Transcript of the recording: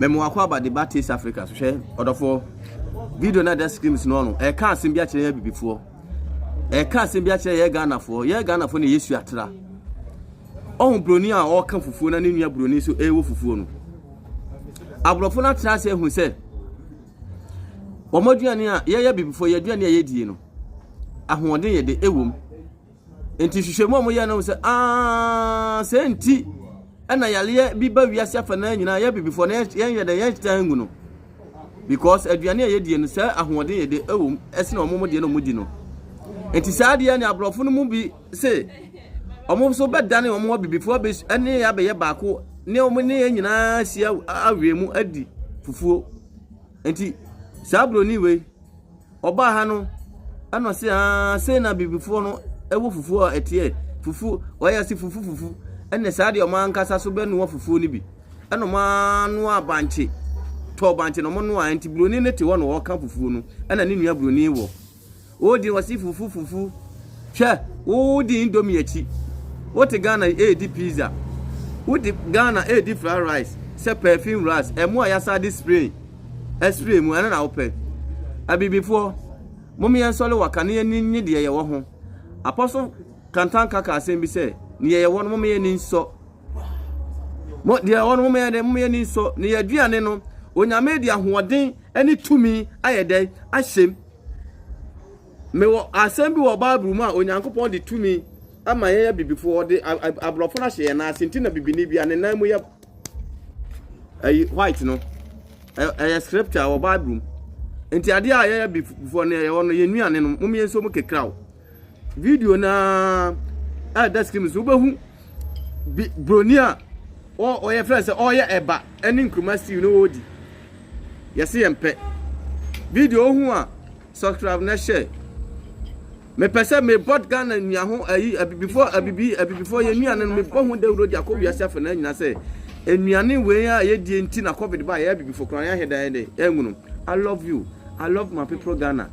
memo akwa about the bad taste Africa so share odofo video na that screams no e ka asem bia kire bibifo e ka asem bia kire ye Ghana fo ne Yesu atra ohun broni a o ka fufuo na ne nua broni so e wo fufuo no abrofo na tra se hu se omoduane a ye bibifo ye duane ye die no ahoden ye de ewom enti hwehwemu mo ye no se se enti ana yale bi ba wiase afa na nyina ye bibifo na ye de ye tangu no because aduane ye die no se ahoden ye de ewom ese na omo de no mudi no enti saa de ne abrofo no mu bi se omo so bedane omo bibifo be ene ya be ye baako ne omo ne ye nyina sia awemu adi fufuo enti saa broni we oba ha no ano se na bibifo no ewo fufuo etie fufu oya si fufu ene saa de omo ankasa so be no wo fufuo ni bi eno ma no abanche to banche no mo no anti broni ne te wo no wo ka fufuo no ena ne nua broni wo o di wasi fufu hwe o di indomie achi o te Ghana di pizza o di Ghana di fried rice se perfume rice emo ayasa di spray spray mu ana na ope abibifo momi yansole wakane ni de ye wo ho apostle kantan kaka asem bi se ni ye wo no momi ye ni nso mo de wo no momi ye ni nso ni ye duane no onyame de ahoden ani tumi ayede ahyem me wo asem bi wo Bible mu a onyankopon de tumi ama ye bibifo de abrofo na hye na asenti na bibini bia ne nan mu ye white no scripture wo Bible enti ade a ye bibifo ne ye wono ye nuane no mum ye so mu kekraw video na that scream so behu bronia o ye friend say o ye eba eni nkruma stew no odi yesi empe video hu a subscribe na share me pese me bot Ghana nya ho ayi before ye nuane no me bohu dawro di akobia sefa na nyina se enuane we a ye die nti na covid ba ye before kran ya heda ye de enwunu I love you, I love my people Ghana.